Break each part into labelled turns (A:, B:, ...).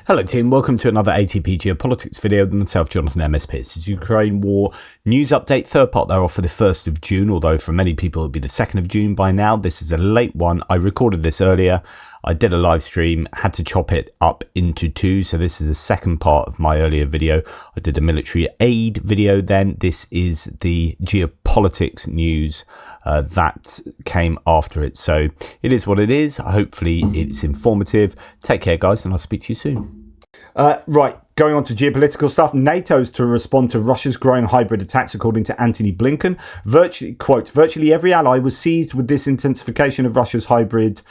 A: Hello team, welcome to another ATP Geopolitics video with myself, Jonathan MS Pearce. This is Ukraine War News Update, third part thereof for the 1st of June, although for many people it'll be the 2nd of June by now. This is a late one. I recorded this earlier. I did a live stream, had to chop it up into two, so this is the second part of my earlier video. I did a military aid video then. This is the geopolitics news that came after it. So it is what it is. Hopefully it's informative. Take care guys, and I'll speak to you soon. Right, going on to geopolitical stuff. NATO's to respond to Russia's growing hybrid attacks, according to Antony Blinken. Virtually every ally was seized with this intensification of Russia's hybrid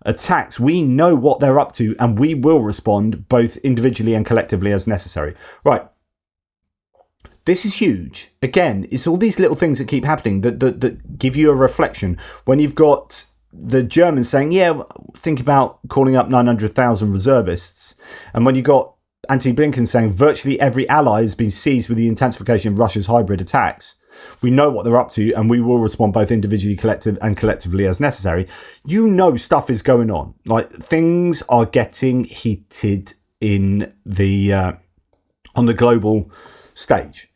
A: attacks. We know what they're up to, and we will respond both individually and collectively as necessary. Right. This is huge. Again, it's all these little things that keep happening that give you a reflection. When you've got the Germans saying, yeah, think about calling up 900,000 reservists. And when you got Antony Blinken saying virtually every ally has been seized with the intensification of Russia's hybrid attacks, we know what they're up to, and we will respond both individually, collectively as necessary. You know, stuff is going on. Like, things are getting heated in the on the global stage.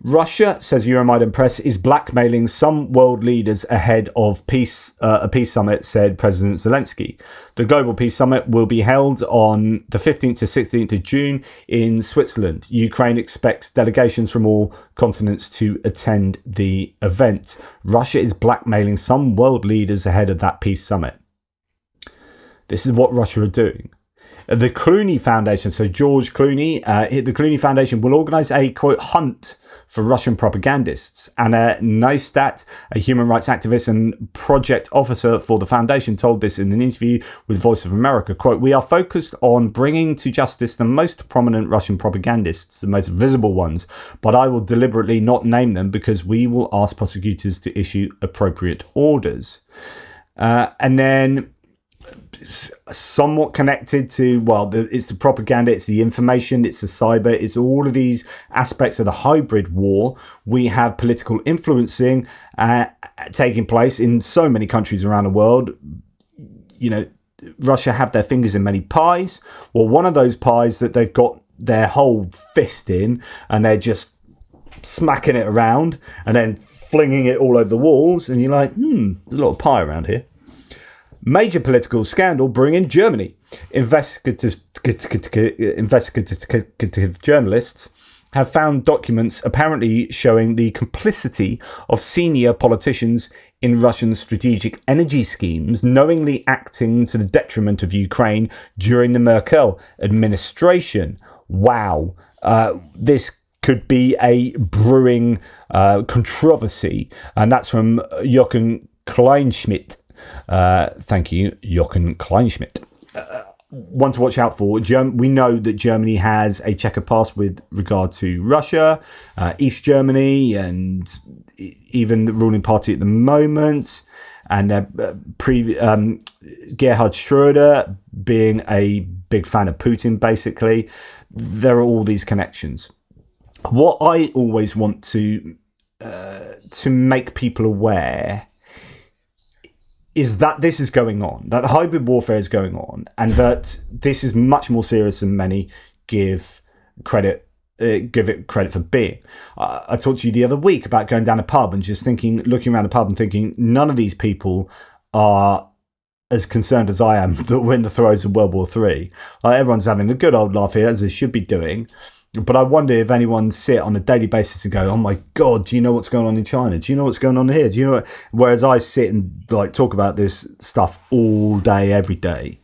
A: Russia, says Euromaidan Press, is blackmailing some world leaders ahead of a peace summit, said President Zelensky. The Global Peace Summit will be held on the 15th to 16th of June in Switzerland. Ukraine expects delegations from all continents to attend the event. Russia is blackmailing some world leaders ahead of that peace summit. This is what Russia are doing. The Clooney Foundation, so George Clooney, the Clooney Foundation will organise a, quote, hunt for Russian propagandists. Anna Neistat, a human rights activist and project officer for the foundation, told this in an interview with Voice of America, quote, "We are focused on bringing to justice the most prominent Russian propagandists, the most visible ones, but I will deliberately not name them because we will ask prosecutors to issue appropriate orders." And then somewhat connected to, well, it's the propaganda, it's the information, it's the cyber, it's all of these aspects of the hybrid war. We have political influencing taking place in so many countries around the world. You know, Russia have their fingers in many pies. Well, one of those pies that they've got their whole fist in, and they're just smacking it around and then flinging it all over the walls, and you're like, there's a lot of pie around here. Major political scandal brewing in Germany. Investigative journalists have found documents apparently showing the complicity of senior politicians in Russian strategic energy schemes, knowingly acting to the detriment of Ukraine during the Merkel administration. Wow. This could be a brewing controversy. And that's from Jochen Kleinschmidt. Thank you, Jochen Kleinschmidt. One to watch out for. We know that Germany has a checkered past with regard to Russia, East Germany, and even the ruling party at the moment, and Gerhard Schröder being a big fan of Putin, basically. There are all these connections. What I always want to make people aware is that this is going on, that hybrid warfare is going on, and that this is much more serious than many give it credit for being. I talked to you the other week about going down a pub and just looking around the pub and thinking, none of these people are as concerned as I am that we're in the throes of World War III. Everyone's having a good old laugh here, as they should be doing. But I wonder if anyone sit on a daily basis and go, oh my God, do you know what's going on in China? Do you know what's going on here? Do you know what? Whereas I sit and talk about this stuff all day, every day.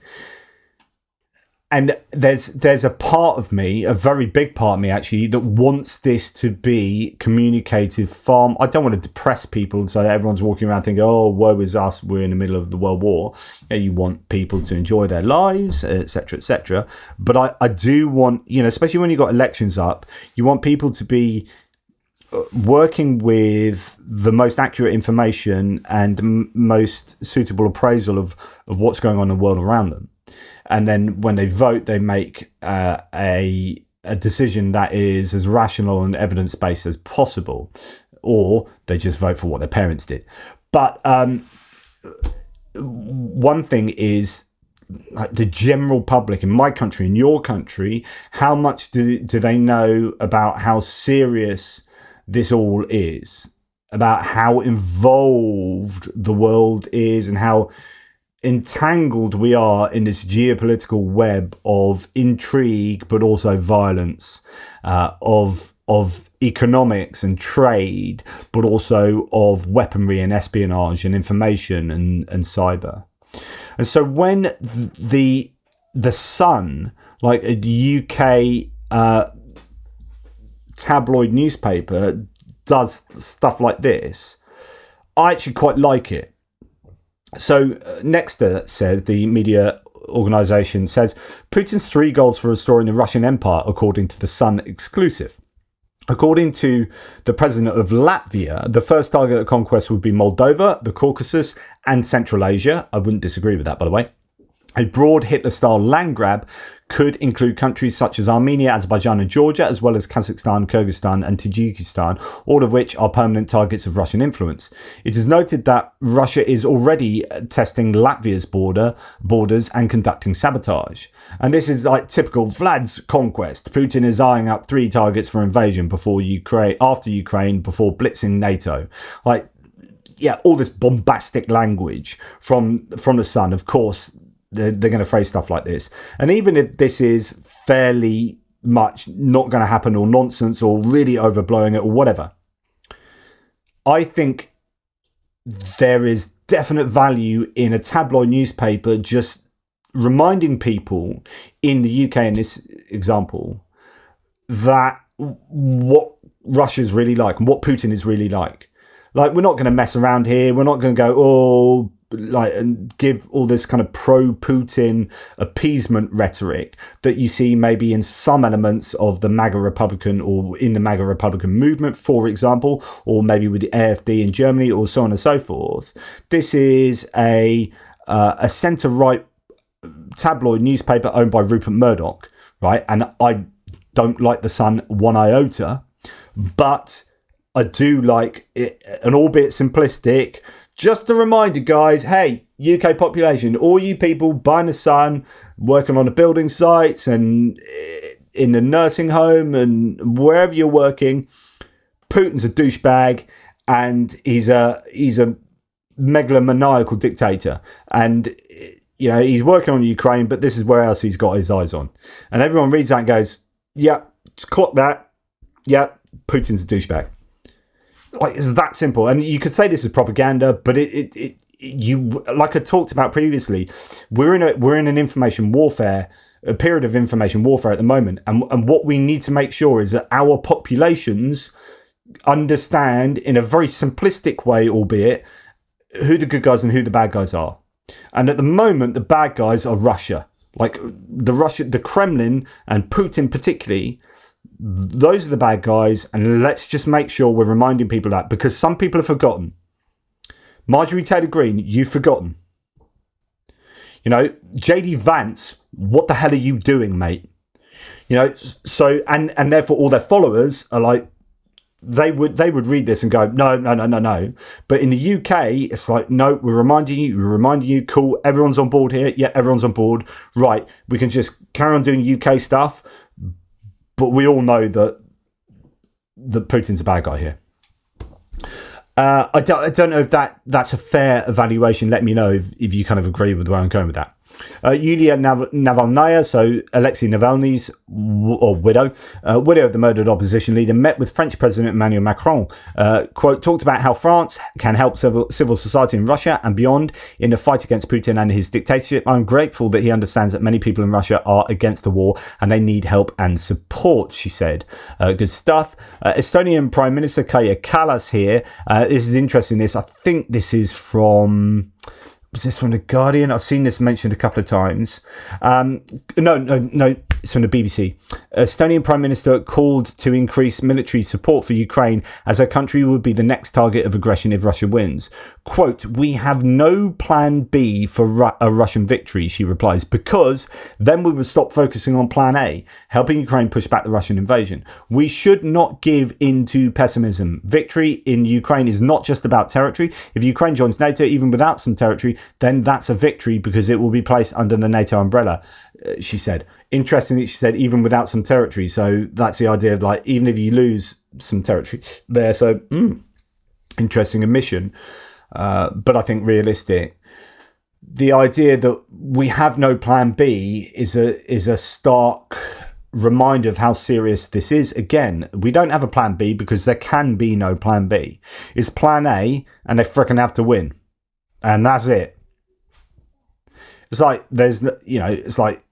A: And there's a part of me, a very big part of me actually, that wants this to be communicated far. I don't want to depress people so that everyone's walking around thinking, oh, woe is us, we're in the middle of the World War. You want people to enjoy their lives, etc., etc. But I do want, especially when you've got elections up, you want people to be working with the most accurate information and most suitable appraisal of what's going on in the world around them. And then when they vote, they make a decision that is as rational and evidence-based as possible, or they just vote for what their parents did. But one thing is like the general public in my country, in your country, how much do they know about how serious this all is, about how involved the world is and how entangled we are in this geopolitical web of intrigue, but also violence, of economics and trade, but also of weaponry and espionage and information and cyber. And so when the Sun, like a UK tabloid newspaper, does stuff like this, I actually quite like it. So Nexta says, the media organization says, Putin's 3 goals for restoring the Russian Empire, according to the Sun exclusive. According to the president of Latvia, the first target of conquest would be Moldova, the Caucasus, and Central Asia. I wouldn't disagree with that, by the way. A broad Hitler-style land grab could include countries such as Armenia, Azerbaijan and Georgia, as well as Kazakhstan, Kyrgyzstan and Tajikistan, all of which are permanent targets of Russian influence. It is noted that Russia is already testing Latvia's borders and conducting sabotage. And this is like typical Vlad's conquest. Putin is eyeing up 3 targets for invasion after Ukraine, before blitzing NATO. Like, yeah, all this bombastic language from the Sun, of course. They're going to phrase stuff like this. And even if this is fairly much not going to happen, or nonsense, or really overblowing it, or whatever, I think there is definite value in a tabloid newspaper just reminding people in the UK, in this example, that what Russia's really like and what Putin is really like. Like, we're not going to mess around here. We're not going to go, and give all this kind of pro-Putin appeasement rhetoric that you see maybe in some elements of the MAGA Republican, or in the MAGA Republican movement, for example, or maybe with the AfD in Germany, or so on and so forth. This is a centre-right tabloid newspaper owned by Rupert Murdoch, right? And I don't like the Sun one iota, but I do like it, an albeit simplistic. Just a reminder, guys, hey, UK population, all you people buying the Sun, working on the building sites and in the nursing home and wherever you're working, Putin's a douchebag and he's a megalomaniacal dictator. And, you know, he's working on Ukraine, but this is where else he's got his eyes on. And everyone reads that and goes, yeah, clock that. Yeah, Putin's a douchebag. Like, it's that simple. And you could say this is propaganda, but you, like I talked about previously, we're in an information warfare, a period of information warfare at the moment, and what we need to make sure is that our populations understand, in a very simplistic way, albeit, who the good guys and who the bad guys are. And at the moment, the bad guys are Russia, like the Kremlin and Putin particularly. Those are the bad guys, and let's just make sure we're reminding people that, because some people have forgotten. Marjorie Taylor Greene, you've forgotten. You know, JD Vance, what the hell are you doing, mate? You know, so and therefore all their followers are like, they would read this and go, no. But in the UK, it's like, no, we're reminding you, cool, everyone's on board here. Yeah, everyone's on board. Right, we can just carry on doing UK stuff. But we all know that Putin's a bad guy here. I don't know if that's a fair evaluation. Let me know if you kind of agree with where I'm going with that. Yulia Navalnaya, so Alexei Navalny's widow of the murdered opposition leader, met with French President Emmanuel Macron. Quote, talked about how France can help civil society in Russia and beyond in the fight against Putin and his dictatorship. I'm grateful that he understands that many people in Russia are against the war and they need help and support, she said. Good stuff. Estonian Prime Minister Kaja Kallas here. This is interesting. I think this is from... Was this from The Guardian? I've seen this mentioned a couple of times. No. It's from the BBC. Estonian Prime Minister called to increase military support for Ukraine as her country would be the next target of aggression if Russia wins. Quote, "We have no plan B for a Russian victory," she replies, "because then we would stop focusing on plan A, helping Ukraine push back the Russian invasion. We should not give in to pessimism. Victory in Ukraine is not just about territory. If Ukraine joins NATO, even without some territory, then that's a victory because it will be placed under the NATO umbrella," she said. Interestingly, she said even without some territory. So that's the idea of like, even if you lose some territory there. So interesting admission, but I think realistic. The idea that we have no plan B is a stark reminder of how serious this is. Again, we don't have a plan B because there can be no plan B. It's plan A, and they frickin' have to win, and that's it. It's like it's like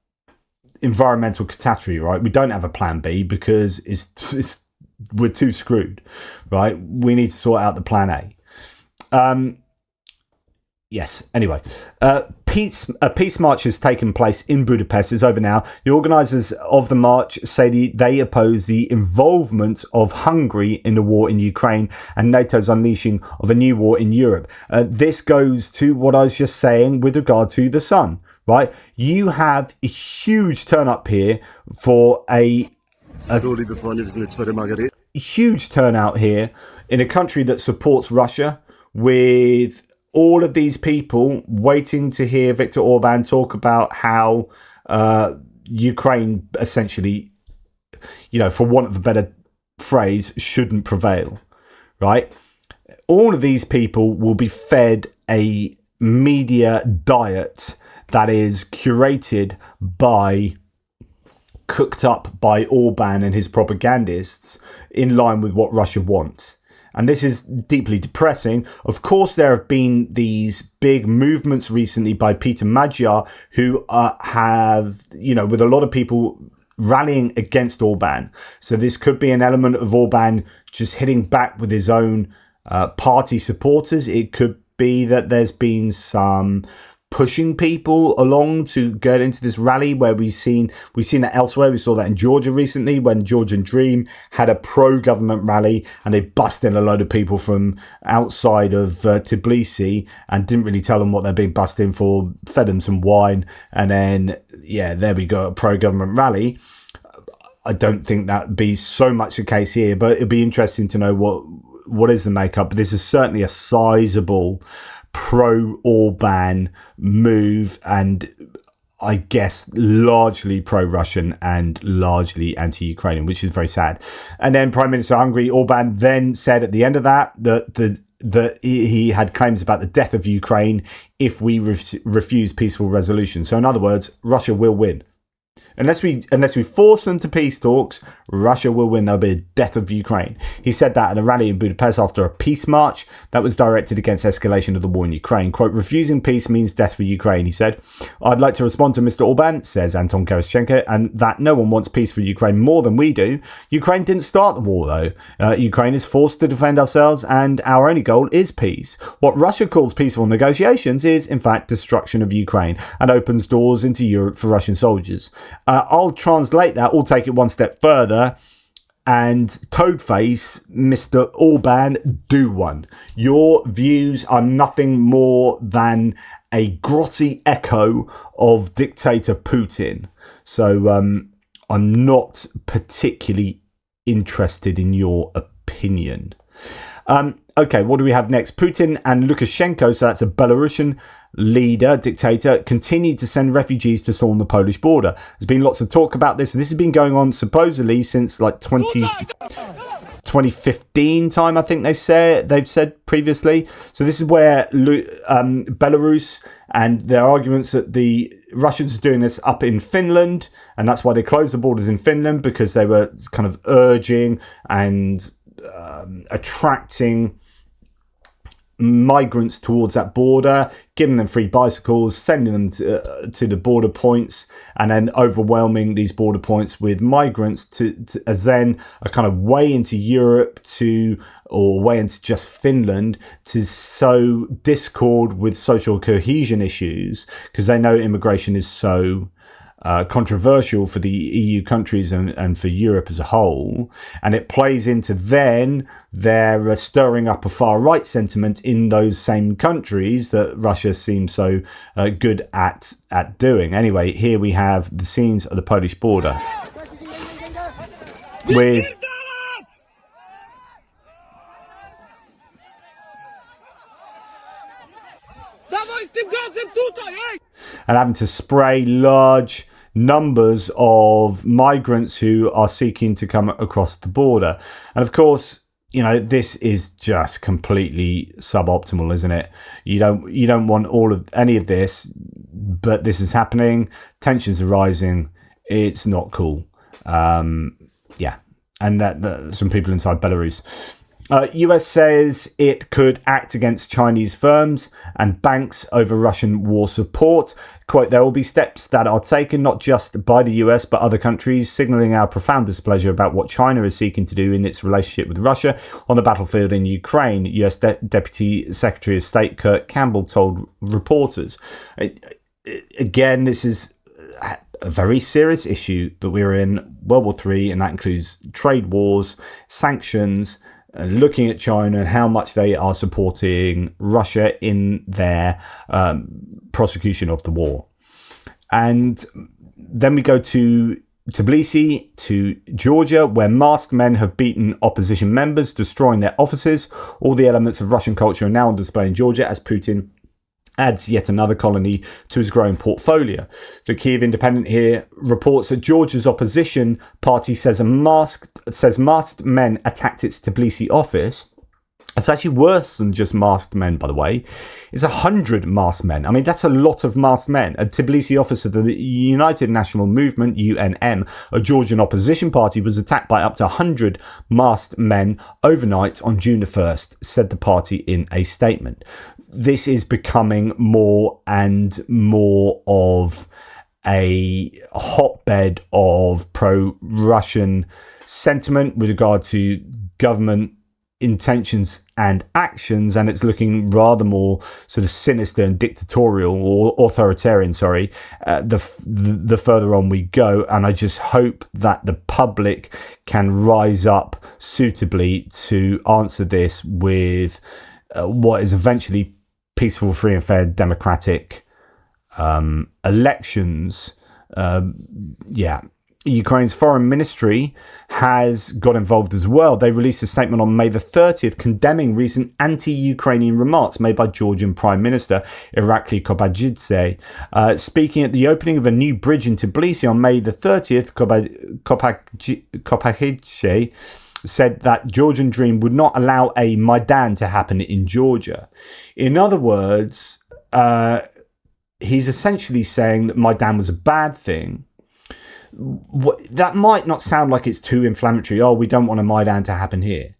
A: environmental catastrophe, right? We don't have a plan B because we're too screwed, right? We need to sort out the plan A. Yes. Anyway, a peace march has taken place in Budapest. It's over now. The organisers of the march say they oppose the involvement of Hungary in the war in Ukraine and NATO's unleashing of a new war in Europe. This goes to what I was just saying with regard to the sun, right? You have a huge turn up here for a huge turnout here in a country that supports Russia, with all of these people waiting to hear Viktor Orban talk about how Ukraine essentially, for want of a better phrase, shouldn't prevail, right? All of these people will be fed a media diet that is curated by, cooked up by Orban and his propagandists in line with what Russia wants. And this is deeply depressing. Of course, there have been these big movements recently by Peter Magyar, who have, with a lot of people rallying against Orban. So this could be an element of Orban just hitting back with his own party supporters. It could be that there's been some pushing people along to get into this rally where we've seen that elsewhere. We saw that in Georgia recently when Georgian Dream had a pro-government rally and they bust in a load of people from outside of Tbilisi and didn't really tell them what they're being bussed in for, fed them some wine, and then, there we go, a pro-government rally. I don't think that'd be so much the case here, but it'd be interesting to know what is the makeup. But this is certainly a sizable pro-Orban move, and I guess largely pro-Russian and largely anti-Ukrainian, which is very sad. And then Prime Minister of Hungary, Orban, then said at the end of that he had claims about the death of Ukraine if we refuse peaceful resolution. So in other words, Russia will win. Unless we force them to peace talks, Russia will win. There'll be a death of Ukraine. He said that at a rally in Budapest after a peace march that was directed against escalation of the war in Ukraine. Quote, "Refusing peace means death for Ukraine," he said. "I'd like to respond to Mr. Orban," says Anton Karashchenko, "and that no one wants peace for Ukraine more than we do. Ukraine didn't start the war, though. Ukraine is forced to defend ourselves, and our only goal is peace. What Russia calls peaceful negotiations is, in fact, destruction of Ukraine and opens doors into Europe for Russian soldiers." I'll translate that, or take it one step further, and Toadface, Mr. Orban, do one. Your views are nothing more than a grotty echo of dictator Putin. So I'm not particularly interested in your opinion. Okay, what do we have next? Putin and Lukashenko, so that's a Belarusian dictator, continued to send refugees to storm the Polish border. There's been lots of talk about this. This has been going on supposedly since like 2015 time, I think they've said previously. So this is where Belarus, and their arguments that the Russians are doing this up in Finland, and that's why they closed the borders in Finland, because they were kind of urging and attracting migrants towards that border, giving them free bicycles, sending them to the border points, and then overwhelming these border points with migrants to as then a kind of way into Europe or way into just Finland, to sow discord with social cohesion issues, because they know immigration is so controversial for the EU countries and for Europe as a whole. And it plays into then their stirring up a far-right sentiment in those same countries that Russia seems so good at doing. Anyway, here we have the scenes of the Polish border with... and having to spray large numbers of migrants who are seeking to come across the border. And of course, you know, this is just completely suboptimal, isn't it? You don't want any of this, but this is happening. Tensions are rising. It's not cool. Yeah, and that some people inside Belarus. US says it could act against Chinese firms and banks over Russian war support. Quote, there will be steps that are taken not just by the US but other countries, signalling our profound displeasure about what China is seeking to do in its relationship with Russia on the battlefield in Ukraine, US Deputy Secretary of State Kurt Campbell told reporters. Again, this is a very serious issue that we're in World War III, and that includes trade wars, sanctions, looking at China and how much they are supporting Russia in their prosecution of the war. And then we go to Tbilisi, to Georgia, where masked men have beaten opposition members, destroying their offices. All the elements of Russian culture are now on display in Georgia as Putin adds yet another colony to his growing portfolio. So Kyiv Independent here reports that Georgia's opposition party says masked men attacked its Tbilisi office. It's actually worse than just masked men, by the way. It's 100 masked men. I mean, that's a lot of masked men. A Tbilisi office of the United National Movement, UNM, a Georgian opposition party, was attacked by up to 100 masked men overnight on June the 1st, said the party in a statement. This is becoming more and more of a hotbed of pro-Russian sentiment with regard to government intentions and actions, and it's looking rather more sort of sinister and dictatorial or authoritarian, the further on we go. And I just hope that the public can rise up suitably to answer this with what is eventually peaceful, free and fair democratic elections. Ukraine's foreign ministry has got involved as well. They released a statement on May the 30th condemning recent anti-Ukrainian remarks made by Georgian Prime Minister Irakli Kobakidze. Speaking at the opening of a new bridge in Tbilisi on May the 30th, Kobakidze said that Georgian Dream would not allow a Maidan to happen in Georgia. In other words, he's essentially saying that Maidan was a bad thing. That might not sound like it's too inflammatory. Oh, we don't want a Maidan to happen here.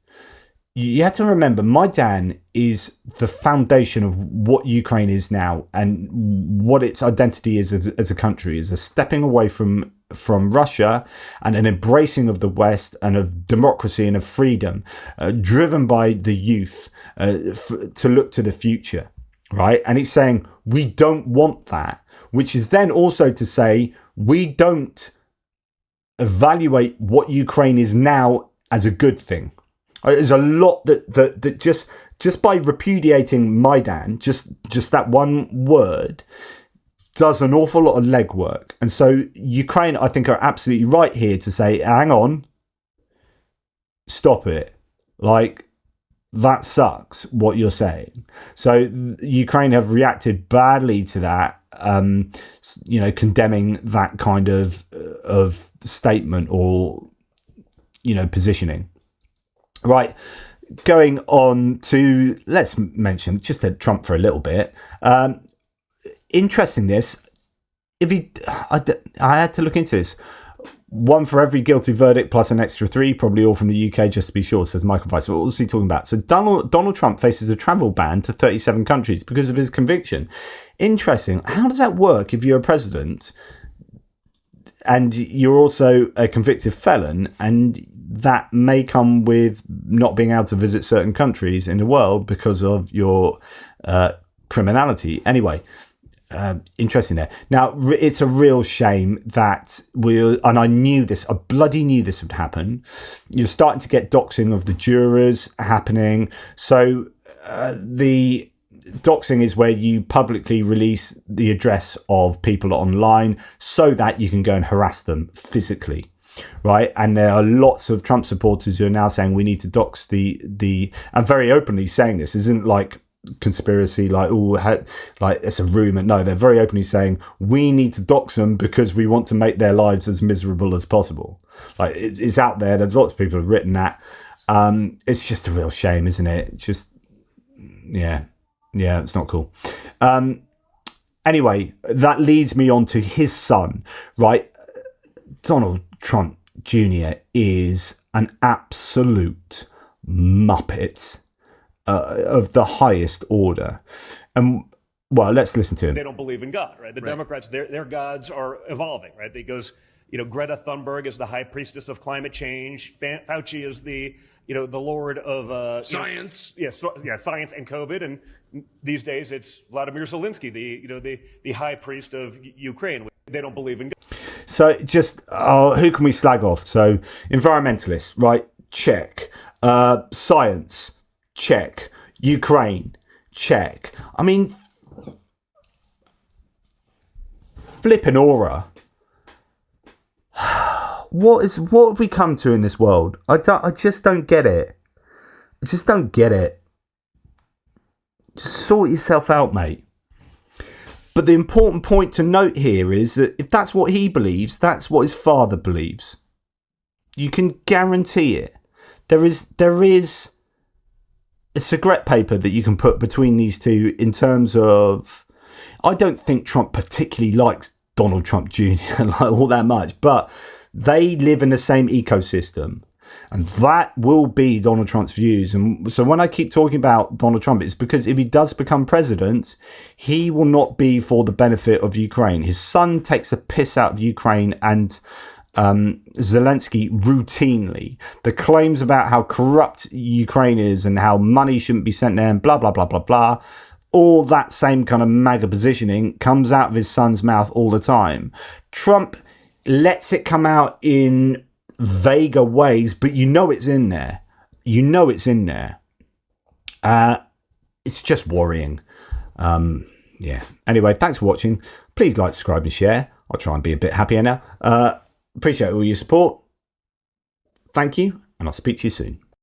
A: You have to remember, Maidan is the foundation of what Ukraine is now and what its identity is as a country, is a stepping away from Russia and an embracing of the West and of democracy and of freedom, driven by the youth to look to the future, right? And it's saying we don't want that, which is then also to say we don't evaluate what Ukraine is now as a good thing. There's a lot that just by repudiating Maidan, just that one word, does an awful lot of legwork. And so Ukraine, I think, are absolutely right here to say, hang on, stop it. Like, that sucks, what you're saying. So Ukraine have reacted badly to that, condemning that kind of statement or, positioning. Right, going on to, let's mention just Trump for a little bit. Interesting this. I had to look into this. One for every guilty verdict plus an extra 3, probably all from the UK, just to be sure, says Michael Weiss. What was he talking about? So Donald Trump faces a travel ban to 37 countries because of his conviction. Interesting. How does that work if you're a president and you're also a convicted felon, and that may come with not being able to visit certain countries in the world because of your criminality? Anyway, interesting there. Now, it's a real shame that and I knew this, I bloody knew this would happen. You're starting to get doxing of the jurors happening. So the doxing is where you publicly release the address of people online so that you can go and harass them physically. Right, and there are lots of Trump supporters who are now saying we need to dox the and very openly saying this isn't like conspiracy, like like it's a rumor. No, they're very openly saying we need to dox them because we want to make their lives as miserable as possible. Like it's out there. There's lots of people who've written that. It's just a real shame, isn't it? Just yeah, it's not cool. Anyway, that leads me on to his son, right? Donald Trump Jr. is an absolute muppet of the highest order. And, well, let's listen to him.
B: They don't believe in God, right? The Democrats, their gods are evolving, right? It goes, Greta Thunberg is the high priestess of climate change. Fauci is the Lord of
C: science.
B: Science and COVID. And these days it's Vladimir Zelensky, the high priest of Ukraine. They don't believe in God.
A: So just, who can we slag off? So environmentalists, right? Check. Science, check. Ukraine, check. I mean, flipping aura. What have we come to in this world? I just don't get it. I just don't get it. Just sort yourself out, mate. But the important point to note here is that if that's what he believes, that's what his father believes. You can guarantee it. There is a cigarette paper that you can put between these two in terms of... I don't think Trump particularly likes Donald Trump Jr. like all that much, but they live in the same ecosystem. And that will be Donald Trump's views. And so when I keep talking about Donald Trump, it's because if he does become president, he will not be for the benefit of Ukraine. His son takes a piss out of Ukraine and Zelensky routinely. The claims about how corrupt Ukraine is and how money shouldn't be sent there and blah, blah, blah, blah, blah. All that same kind of MAGA positioning comes out of his son's mouth all the time. Trump lets it come out in vaguer ways, but it's in there. It's just worrying. Anyway, thanks for watching. Please like, subscribe and share. I'll try and be a bit happier now. Appreciate all your support. Thank you, and I'll speak to you soon.